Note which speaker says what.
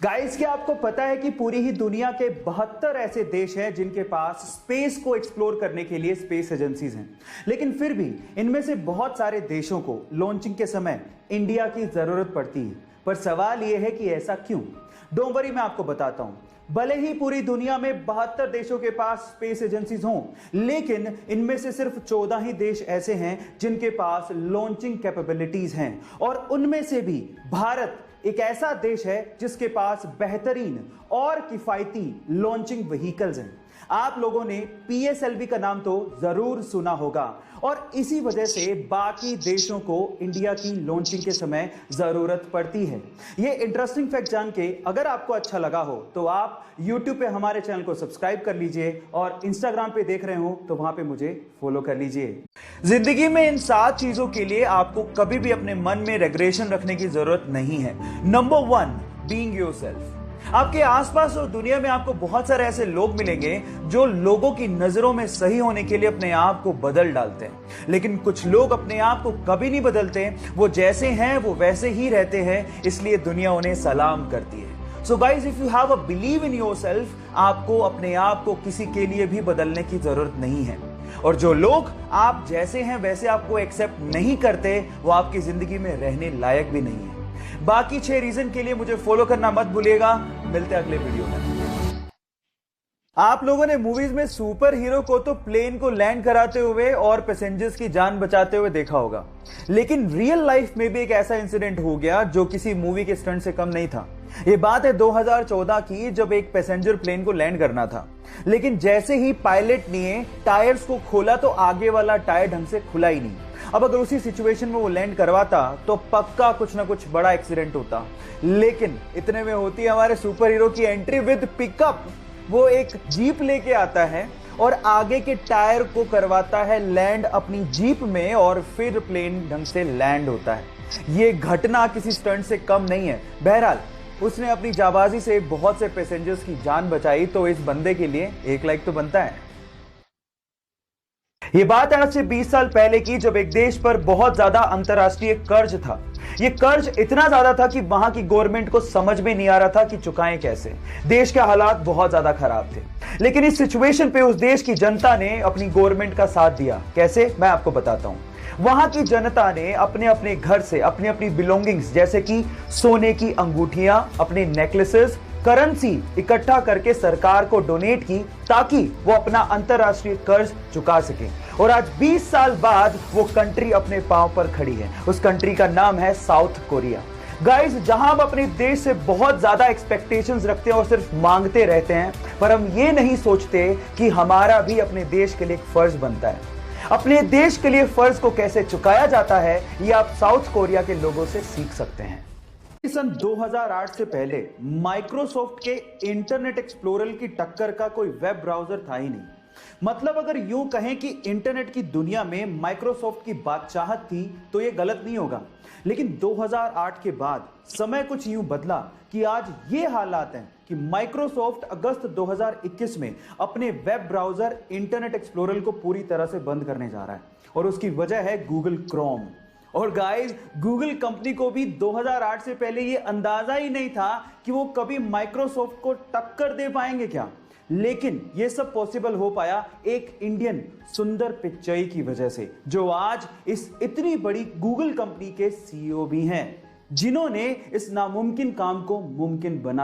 Speaker 1: Guys, क्या आपको पता है कि पूरी ही दुनिया के 72 ऐसे देश हैं जिनके पास स्पेस को एक्सप्लोर करने के लिए स्पेस एजेंसीज हैं। लेकिन फिर भी इनमें से बहुत सारे देशों को लॉन्चिंग के समय इंडिया की जरूरत पड़ती है। पर सवाल यह है कि ऐसा क्यों? डोंट वरी, मैं आपको बताता हूं। भले ही पूरी दुनिया में 72 देशों के पास स्पेस एजेंसीज हों, लेकिन इनमें से सिर्फ 14 ही देश ऐसे हैं जिनके पास लॉन्चिंग कैपेबिलिटीज हैं। और उनमें से भी भारत एक ऐसा देश है जिसके पास बेहतरीन और किफायती लॉन्चिंग व्हीकल्स हैं। आप लोगों ने पीएसएलवी का नाम तो जरूर सुना होगा और इसी वजह से बाकी देशों को इंडिया की लॉन्चिंग के समय जरूरत पड़ती है। यह इंटरेस्टिंग फैक्ट जान के अगर आपको अच्छा लगा हो तो आप YouTube पे हमारे चैनल को सब्सक्राइब कर लीजिए और Instagram पे देख रहे हो तो वहां पे मुझे फॉलो कर लीजिए। जिंदगी में इन 7 चीजों के लिए आपको कभी भी अपने मन में रेग्रेशन रखने की जरूरत नहीं है। Number 1, being yourself. आपके आसपास और दुनिया में आपको बहुत सारे ऐसे लोग मिलेंगे जो लोगों की नजरों में सही होने के लिए अपने आप को बदल डालते हैं, लेकिन कुछ लोग अपने आप को कभी नहीं बदलते। वो जैसे हैं वो वैसे ही रहते हैं, इसलिए दुनिया उन्हें सलाम करती है। So guys, if you have a believe in yourself, आपको अपने आप को किसी के लिए भी बदलने की जरूरत नहीं है। और जो लोग आप जैसे हैं वैसे आपको एक्सेप्ट नहीं करते, वो आपकी जिंदगी में रहने लायक भी नहीं है। बाकी 6 रीजन के लिए मुझे फॉलो करना मत भूलिएगा। मिलते हैं अगले वीडियो में। आप लोगों ने मूवीज में सुपर हीरो को तो प्लेन को लैंड कराते हुए और पैसेंजर्स की जान बचाते हुए देखा होगा, लेकिन रियल लाइफ में भी एक ऐसा इंसिडेंट हो गया जो किसी मूवी के स्टंट से कम नहीं था। यह बात है 2014 की, जब एक पैसेंजर प्लेन को लैंड करना था, लेकिन जैसे ही पायलट ने टायर्स को खोला तो आगे वाला टायर ढंग से खुला ही नहीं। अब अगर उसी सिचुएशन में वो लैंड करवाता तो पक्का कुछ ना कुछ बड़ा एक्सीडेंट होता। लेकिन इतने में होती है हमारे सुपर हीरो की एंट्री विद पिकअप। वो एक जीप लेके आता है और आगे के टायर को करवाता है लैंड अपनी जीप में और फिर प्लेन ढंग से लैंड होता है। ये घटना किसी स्टंट से कम नहीं है। बहरहाल, उसने अपनी जाबाजी से बहुत से पैसेंजर्स की जान बचाई, तो इस बंदे के लिए 1 लाइक तो बनता है। यह बात है आज से 20 साल पहले की, जब एक देश पर बहुत ज्यादा अंतरराष्ट्रीय कर्ज था। यह कर्ज इतना ज्यादा था कि वहां की गवर्नमेंट को समझ में नहीं आ रहा था कि चुकाएं कैसे। देश के हालात बहुत ज्यादा खराब थे, लेकिन इस सिचुएशन पे उस देश की जनता ने अपनी गवर्नमेंट का साथ दिया। कैसे, मैं आपको बताता हूं। वहां की जनता ने अपने अपने घर से अपनी अपनी बिलोंगिंग्स जैसे कि सोने की अंगूठियां, अपने नेकलेसेस, करेंसी इकट्ठा करके सरकार को डोनेट की, ताकि वो अपना अंतरराष्ट्रीय कर्ज चुका सके। और आज 20 साल बाद वो कंट्री अपने पांव पर खड़ी है। उस कंट्री का नाम है साउथ कोरिया। गाइस, जहां हम अपने देश से बहुत ज्यादा एक्सपेक्टेशंस रखते हैं और सिर्फ मांगते रहते हैं, पर हम ये नहीं सोचते कि हमारा भी अपने देश के लिए एक फर्ज बनता है। अपने देश के लिए फर्ज को कैसे चुकाया जाता है, ये आप साउथ कोरिया के लोगों से सीख सकते हैं। सन 2008 से पहले माइक्रोसॉफ्ट के इंटरनेट एक्सप्लोरर की टक्कर का कोई वेब ब्राउजर था ही नहीं। मतलब अगर यूं कहें कि इंटरनेट की दुनिया में माइक्रोसॉफ्ट की बादशाहत थी तो यह गलत नहीं होगा। लेकिन 2008 के बाद समय कुछ यूं बदला कि आज ये हालात हैं कि माइक्रोसॉफ्ट अगस्त 2021 में अपने वेब ब्राउजर इंटरनेट एक्सप्लोरर को पूरी तरह से बंद करने जा रहा है, और उसकी वजह है गूगल क्रोम। और गाइस, गूगल कंपनी को भी 2008 से पहले ये अंदाजा ही नहीं था कि वो कभी माइक्रोसॉफ्ट को टक्कर दे पाएंगे क्या। लेकिन ये सब पॉसिबल हो पाया एक इंडियन सुंदर पिच्चई की वजह से, जो आज इस इतनी बड़ी गूगल कंपनी के सीईओ भी हैं, जिन्होंने इस नामुमकिन काम को मुमकिन बना